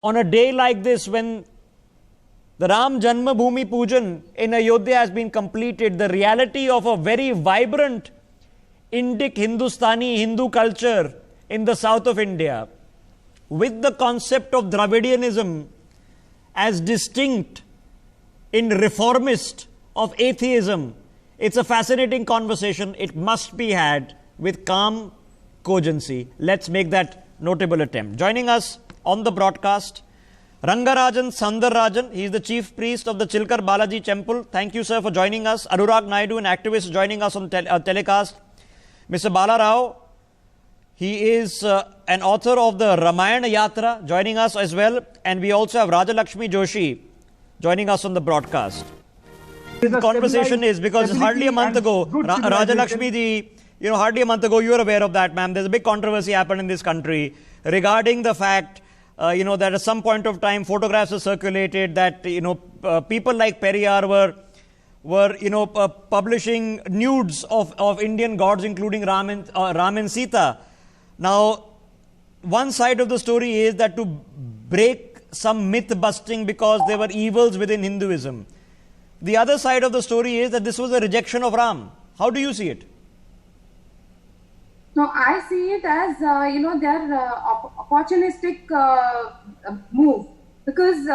on a day like this, when the Ram Janmabhoomi Pujan in Ayodhya has been completed, the reality of a very vibrant Indic Hindustani Hindu culture in the south of India, with the concept of Dravidianism as distinct in reformist of atheism. It's a fascinating conversation. It must be had with calm cogency. Let's make that notable attempt. Joining us on the broadcast, Rangarajan Sandarajan. He is the chief priest of the Chilkar Balaji Temple. Thank you, sir, for joining us. Anurag Naidu, an activist, joining us on telecast. Mr. Bala Rao, he is an author of the Ramayana Yatra, joining us as well. And we also have Rajalakshmi Joshi joining us on the broadcast. The conversation is because hardly a month ago, Rajalakshmi ji, hardly a month ago, you were aware of that, ma'am. There's a big controversy happened in this country regarding the fact, that at some point of time, photographs were circulated that, people like Periyar were publishing nudes of Indian gods, including Ram and Sita. Now, one side of the story is that to break some myth busting because there were evils within Hinduism. The other side of the story is that this was a rejection of Ram. How do you see it? No, I see it as, their opportunistic move. Because,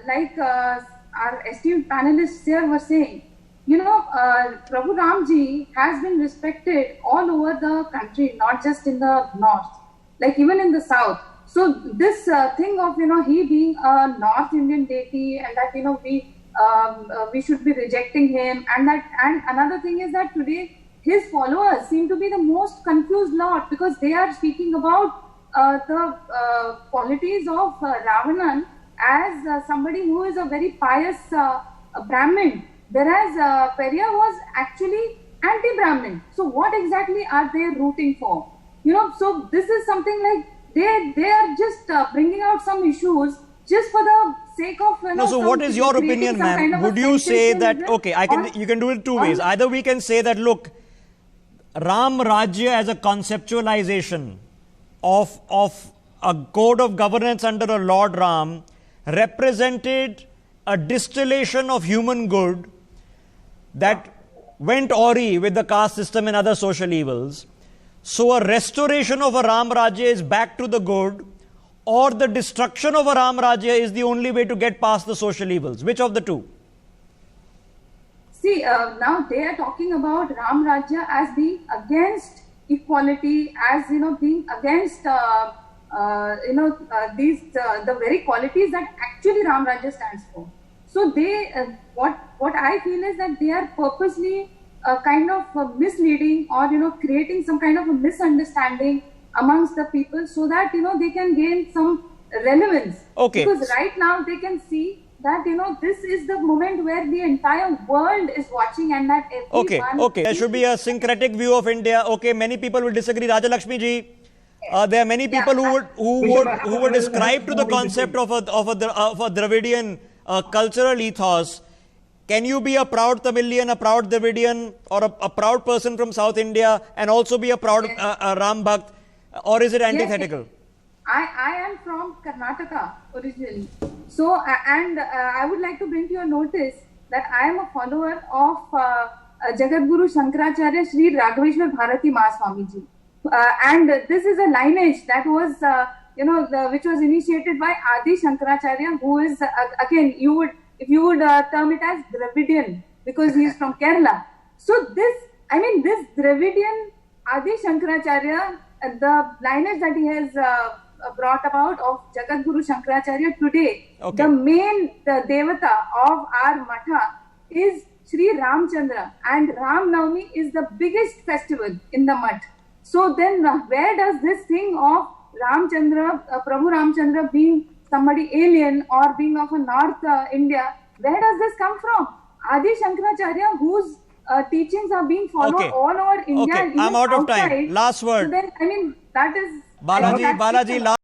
like our esteemed panelists here were saying, Prabhu Ramji has been respected all over the country, not just in the north, like even in the south. So this thing of, he being a North Indian deity and that, we should be rejecting him, and another thing is that today his followers seem to be the most confused lot, because they are speaking about the qualities of Ravanan as somebody who is a very pious Brahmin, whereas Periyar was actually anti-Brahmin. So what exactly are they rooting for? So this is something like they are just bringing out some issues just for the sake of no. So what is your opinion, ma'am? Would you say that you can do it two ways. Either we can say that, look, Ram Rajya as a conceptualization of a code of governance under a Lord Ram represented a distillation of human good that went awry with the caste system and other social evils. So a restoration of a Ram Rajya is back to the good, or the destruction of a Ram Rajya is the only way to get past the social evils. Which of the two? See, now they are talking about Ram Rajya as being against equality, as being against these the very qualities that actually Ram Rajya stands for. So they, what I feel is that they are purposely kind of misleading or creating some kind of a misunderstanding amongst the people, so that they can gain some relevance. Okay. Because right now they can see that this is the moment where the entire world is watching, and that everyone... Okay. There should be a syncretic view of India. Okay, many people will disagree. Rajalakshmi ji, there are many people who would ascribe to the concept of a Dravidian cultural ethos. Can you be a proud Tamilian, a proud Dravidian, or a proud person from South India and also be a proud Ram Bhakt, or is it antithetical? Yes. I am from Karnataka originally. So, and I would like to bring to your notice that I am a follower of Jagadguru Shankaracharya Shri Raghaveshwar Bharati Mahaswamiji. And this is a lineage that was, which was initiated by Adi Shankaracharya, who is, again, if you would term it as Dravidian, because he is from Kerala. So this Dravidian Adi Shankaracharya, the lineage that he has brought about of Jagadguru Shankaracharya today, the main devata of our matha is Shri Ramchandra, and Ram Navami is the biggest festival in the math. So then where does this thing of Ramchandra, Prabhu Ramchandra being somebody alien or being of a North India, where does this come from? Adi Shankaracharya, whose teachings are being followed all over India. Okay, I'm out of time. Last word. So then, that is... Balaji,